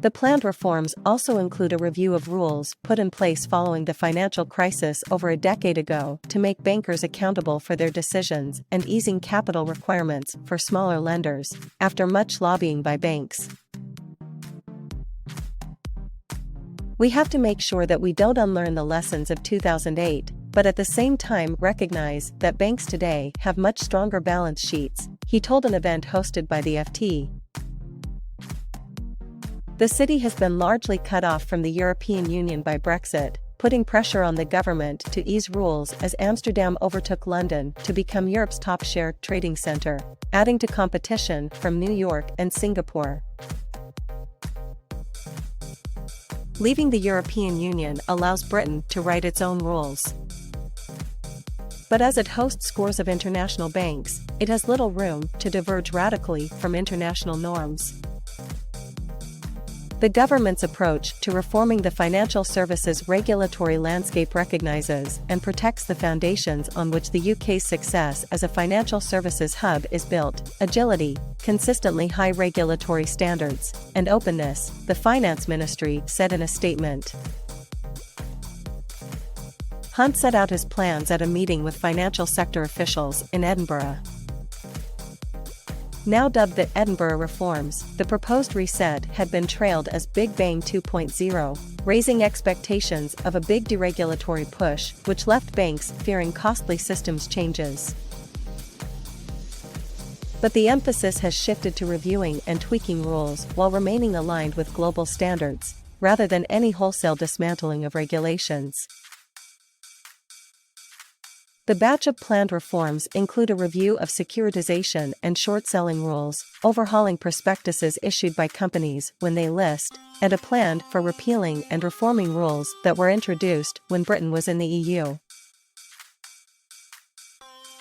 The planned reforms also include a review of rules put in place following the financial crisis over a decade ago to make bankers accountable for their decisions and easing capital requirements for smaller lenders, after much lobbying by banks. We have to make sure that we don't unlearn the lessons of 2008, but at the same time recognize that banks today have much stronger balance sheets, he told an event hosted by the FT. The city has been largely cut off from the European Union by Brexit, putting pressure on the government to ease rules as Amsterdam overtook London to become Europe's top share trading center, adding to competition from New York and Singapore. Leaving the European Union allows Britain to write its own rules. But as it hosts scores of international banks, it has little room to diverge radically from international norms. The government's approach to reforming the financial services regulatory landscape recognizes and protects the foundations on which the UK's success as a financial services hub is built: agility, consistently high regulatory standards, and openness, the Finance Ministry said in a statement. Hunt set out his plans at a meeting with financial sector officials in Edinburgh. Now dubbed the Edinburgh Reforms, the proposed reset had been trailed as Big Bang 2.0, raising expectations of a big deregulatory push, which left banks fearing costly systems changes. But the emphasis has shifted to reviewing and tweaking rules while remaining aligned with global standards, rather than any wholesale dismantling of regulations. The batch of planned reforms include a review of securitization and short-selling rules, overhauling prospectuses issued by companies when they list, and a plan for repealing and reforming rules that were introduced when Britain was in the EU.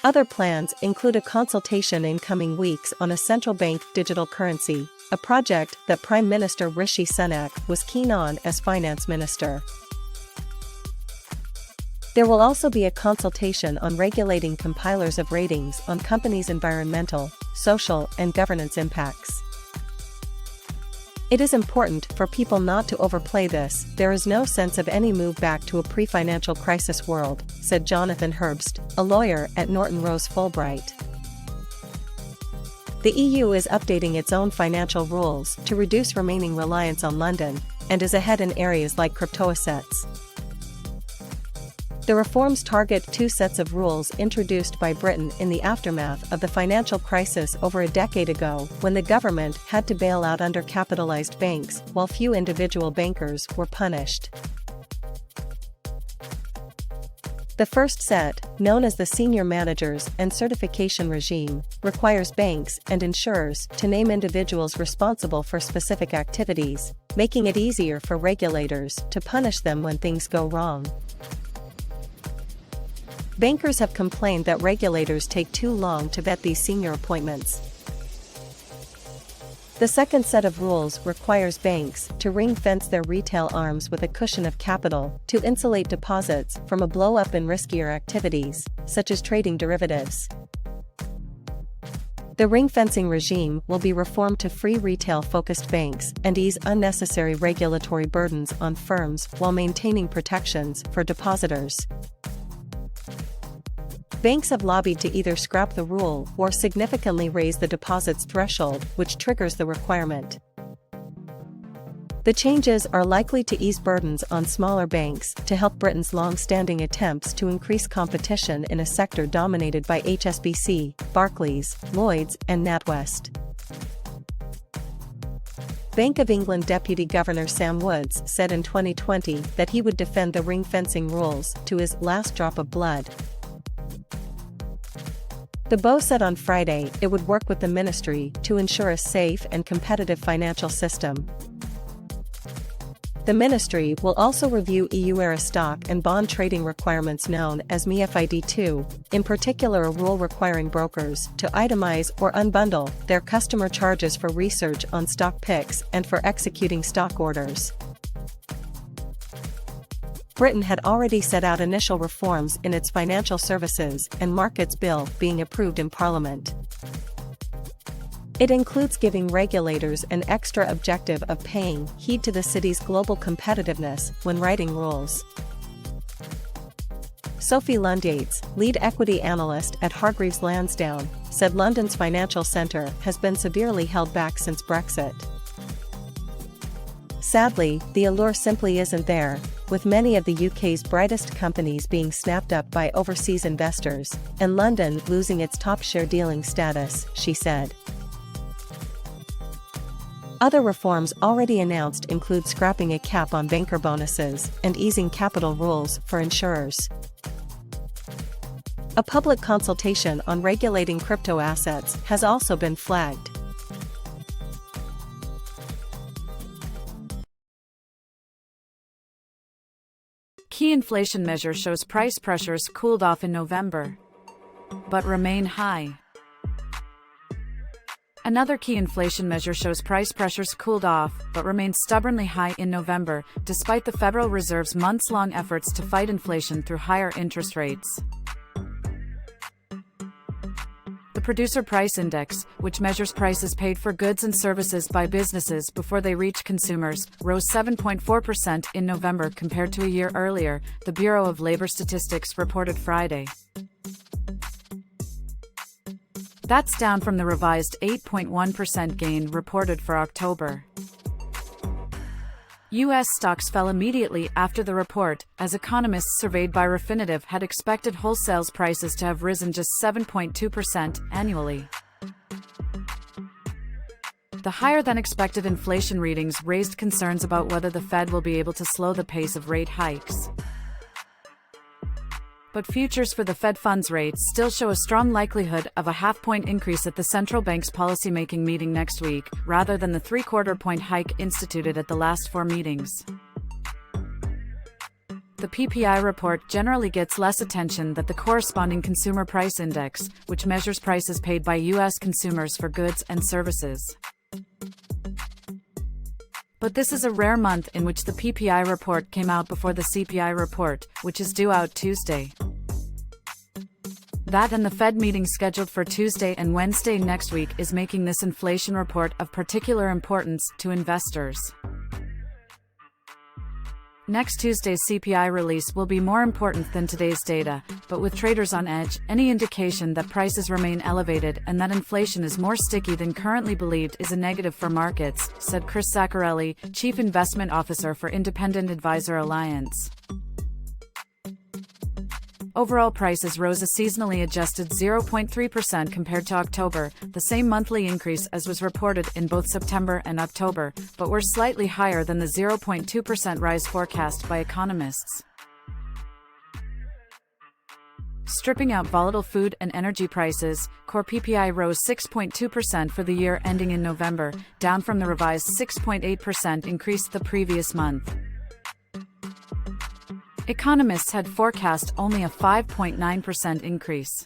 Other plans include a consultation in coming weeks on a central bank digital currency, a project that Prime Minister Rishi Sunak was keen on as Finance Minister. There will also be a consultation on regulating compilers of ratings on companies' environmental, social, and governance impacts. It is important for people not to overplay this. There is no sense of any move back to a pre-financial crisis world, said Jonathan Herbst, a lawyer at Norton Rose Fulbright. The EU is updating its own financial rules to reduce remaining reliance on London, and is ahead in areas like crypto-assets. The reforms target two sets of rules introduced by Britain in the aftermath of the financial crisis over a decade ago, when the government had to bail out undercapitalized banks while few individual bankers were punished. The first set, known as the Senior Managers and Certification Regime, requires banks and insurers to name individuals responsible for specific activities, making it easier for regulators to punish them when things go wrong. Bankers have complained that regulators take too long to vet these senior appointments. The second set of rules requires banks to ring-fence their retail arms with a cushion of capital to insulate deposits from a blow-up in riskier activities, such as trading derivatives. The ring-fencing regime will be reformed to free retail-focused banks and ease unnecessary regulatory burdens on firms while maintaining protections for depositors. Banks have lobbied to either scrap the rule or significantly raise the deposits threshold, which triggers the requirement. The changes are likely to ease burdens on smaller banks to help Britain's long-standing attempts to increase competition in a sector dominated by HSBC, Barclays, Lloyds, and NatWest. Bank of England Deputy Governor Sam Woods said in 2020 that he would defend the ring-fencing rules to his last drop of blood. The BO said on Friday it would work with the ministry to ensure a safe and competitive financial system. The ministry will also review EU-era stock and bond trading requirements known as MiFID II, in particular a rule requiring brokers to itemize or unbundle their customer charges for research on stock picks and for executing stock orders. Britain had already set out initial reforms in its Financial Services and Markets Bill being approved in Parliament. It includes giving regulators an extra objective of paying heed to the city's global competitiveness when writing rules. Sophie Lundates, lead equity analyst at Hargreaves Lansdown, said London's financial centre has been severely held back since Brexit. Sadly, the allure simply isn't there, with many of the UK's brightest companies being snapped up by overseas investors, and London losing its top share dealing status, she said. Other reforms already announced include scrapping a cap on banker bonuses and easing capital rules for insurers. A public consultation on regulating crypto assets has also been flagged. Key inflation measure shows price pressures cooled off in November, but remain high. Another key inflation measure shows price pressures cooled off, but remained stubbornly high in November, despite the Federal Reserve's months-long efforts to fight inflation through higher interest rates. The Producer Price Index, which measures prices paid for goods and services by businesses before they reach consumers, rose 7.4% in November compared to a year earlier, the Bureau of Labor Statistics reported Friday. That's down from the revised 8.1% gain reported for October. U.S. stocks fell immediately after the report, as economists surveyed by Refinitiv had expected wholesale prices to have risen just 7.2% annually. The higher-than-expected inflation readings raised concerns about whether the Fed will be able to slow the pace of rate hikes. But futures for the Fed funds rate still show a strong likelihood of a half-point increase at the central bank's policymaking meeting next week, rather than the three-quarter-point hike instituted at the last four meetings. The PPI report generally gets less attention than the corresponding Consumer Price Index, which measures prices paid by U.S. consumers for goods and services. But this is a rare month in which the PPI report came out before the CPI report, which is due out Tuesday. That and the Fed meeting scheduled for Tuesday and Wednesday next week is making this inflation report of particular importance to investors. Next Tuesday's CPI release will be more important than today's data, but with traders on edge, any indication that prices remain elevated and that inflation is more sticky than currently believed is a negative for markets, said Chris Zaccarelli, Chief Investment Officer for Independent Advisor Alliance. Overall prices rose a seasonally adjusted 0.3% compared to October, the same monthly increase as was reported in both September and October, but were slightly higher than the 0.2% rise forecast by economists. Stripping out volatile food and energy prices, core PPI rose 6.2% for the year ending in November, down from the revised 6.8% increase the previous month. Economists had forecast only a 5.9% increase.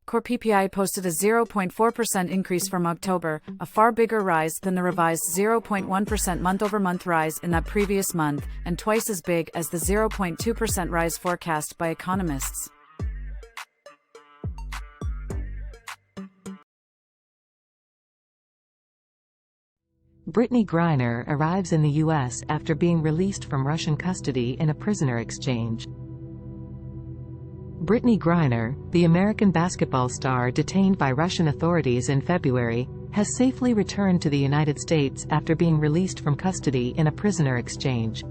Core PPI posted a 0.4% increase from October, a far bigger rise than the revised 0.1% month-over-month rise in that previous month, and twice as big as the 0.2% rise forecast by economists. Brittney Griner arrives in the U.S. after being released from Russian custody in a prisoner exchange. Brittney Griner, the American basketball star detained by Russian authorities in February, has safely returned to the United States after being released from custody in a prisoner exchange.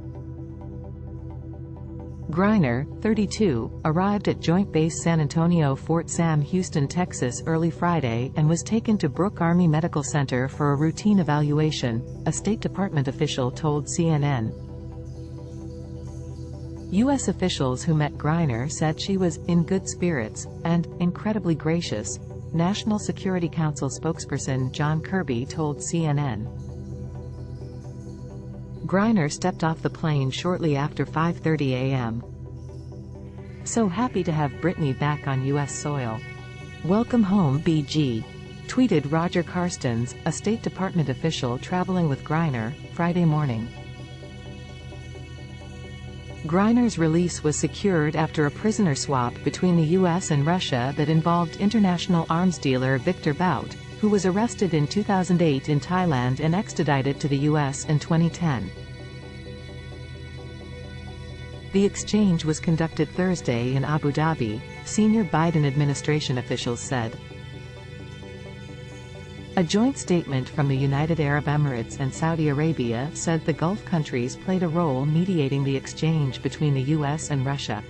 Griner, 32, arrived at Joint Base San Antonio Fort Sam Houston, Texas early Friday and was taken to Brooke Army Medical Center for a routine evaluation, a State Department official told CNN. U.S. officials who met Griner said she was in good spirits and incredibly gracious, National Security Council spokesperson John Kirby told CNN. Griner stepped off the plane shortly after 5:30 a.m. "So happy to have Brittney back on U.S. soil. Welcome home, BG," tweeted Roger Carstens, a State Department official traveling with Griner, Friday morning. Griner's release was secured after a prisoner swap between the U.S. and Russia that involved international arms dealer Victor Bout, who was arrested in 2008 in Thailand and extradited to the US in 2010. The exchange was conducted Thursday in Abu Dhabi, senior Biden administration officials said. A joint statement from the United Arab Emirates and Saudi Arabia said the Gulf countries played a role mediating the exchange between the US and Russia.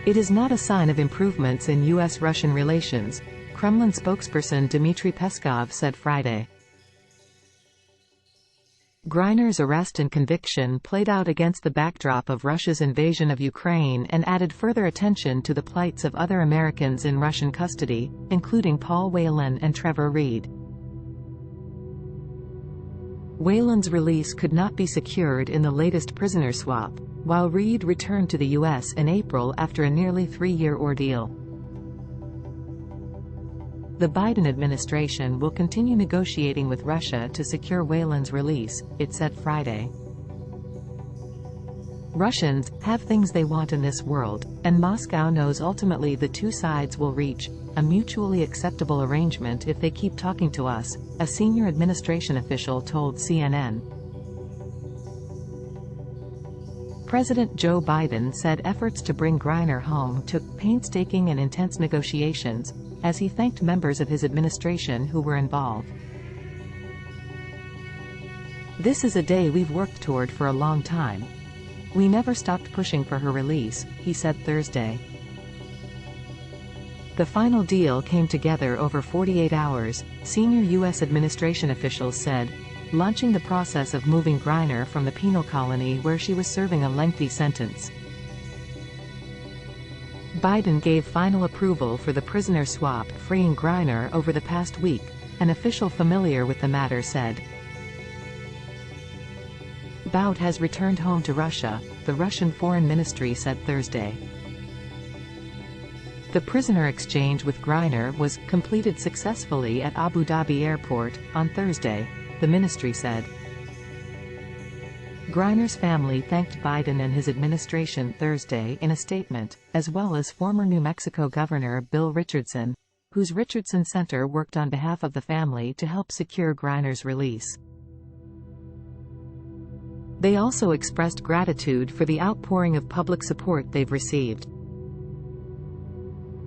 It is not a sign of improvements in US-Russian relations, Kremlin spokesperson Dmitry Peskov said Friday. Griner's arrest and conviction played out against the backdrop of Russia's invasion of Ukraine and added further attention to the plights of other Americans in Russian custody, including Paul Whelan and Trevor Reed. Whelan's release could not be secured in the latest prisoner swap, while Reed returned to the U.S. in April after a nearly 3-year ordeal. The Biden administration will continue negotiating with Russia to secure Whelan's release, it said Friday. Russians have things they want in this world, and Moscow knows ultimately the two sides will reach a mutually acceptable arrangement if they keep talking to us, a senior administration official told CNN. President Joe Biden said efforts to bring Griner home took painstaking and intense negotiations, as he thanked members of his administration who were involved. "This is a day we've worked toward for a long time. We never stopped pushing for her release," he said Thursday. The final deal came together over 48 hours, senior U.S. administration officials said, launching the process of moving Griner from the penal colony where she was serving a lengthy sentence. Biden gave final approval for the prisoner swap freeing Griner over the past week, an official familiar with the matter said. Bout has returned home to Russia, the Russian Foreign Ministry said Thursday. The prisoner exchange with Griner was completed successfully at Abu Dhabi Airport on Thursday, the ministry said. Griner's family thanked Biden and his administration Thursday in a statement, as well as former New Mexico Governor Bill Richardson, whose Richardson Center worked on behalf of the family to help secure Griner's release. They also expressed gratitude for the outpouring of public support they've received.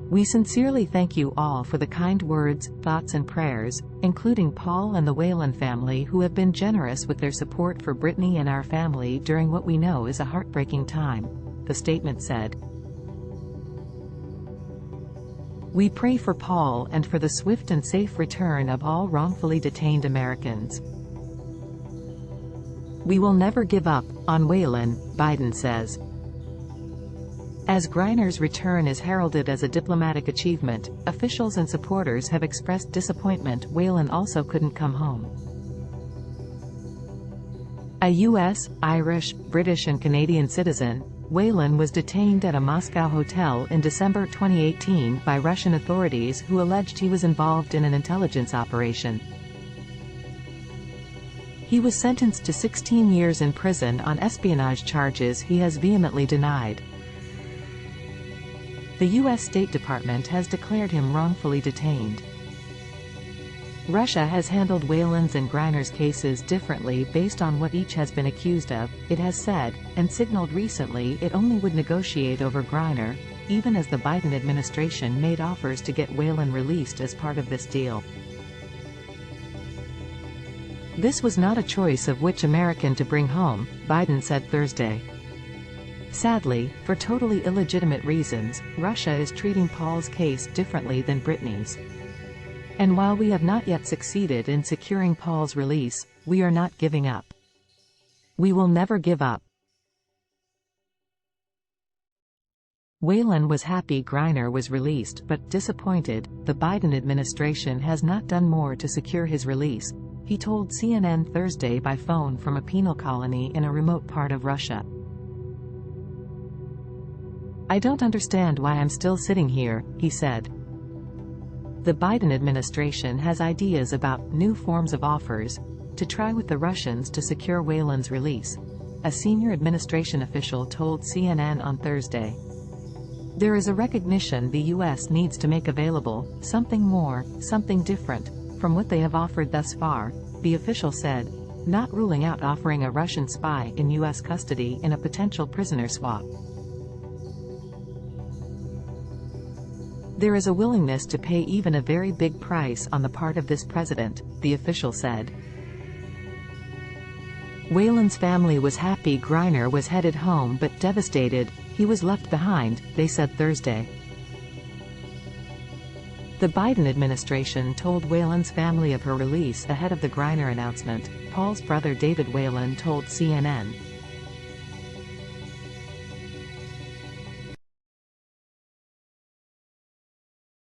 "We sincerely thank you all for the kind words, thoughts and prayers, including Paul and the Whelan family who have been generous with their support for Brittney and our family during what we know is a heartbreaking time," the statement said. "We pray for Paul and for the swift and safe return of all wrongfully detained Americans. We will never give up on Whelan," Biden says. As Griner's return is heralded as a diplomatic achievement, officials and supporters have expressed disappointment Whelan also couldn't come home. A U.S., Irish, British and Canadian citizen, Whelan was detained at a Moscow hotel in December 2018 by Russian authorities who alleged he was involved in an intelligence operation. He was sentenced to 16 years in prison on espionage charges he has vehemently denied. The U.S. State Department has declared him wrongfully detained. Russia has handled Whelan's and Griner's cases differently based on what each has been accused of, it has said, and signaled recently it only would negotiate over Griner, even as the Biden administration made offers to get Whelan released as part of this deal. "This was not a choice of which American to bring home," Biden said Thursday. "Sadly, for totally illegitimate reasons, Russia is treating Paul's case differently than Brittney's. And while we have not yet succeeded in securing Paul's release, we are not giving up. We will never give up." Whelan was happy Griner was released but disappointed the Biden administration has not done more to secure his release, he told CNN Thursday by phone from a penal colony in a remote part of Russia. "I don't understand why I'm still sitting here," he said. The Biden administration has ideas about new forms of offers to try with the Russians to secure Whelan's release, a senior administration official told CNN on Thursday. There is a recognition the U.S. needs to make available, something more, something different, from what they have offered thus far, the official said, not ruling out offering a Russian spy in U.S. custody in a potential prisoner swap. There is a willingness to pay even a very big price on the part of this president, the official said. Whelan's family was happy Griner was headed home but devastated he was left behind, they said Thursday. The Biden administration told Whelan's family of her release ahead of the Griner announcement, Paul's brother David Whelan told CNN.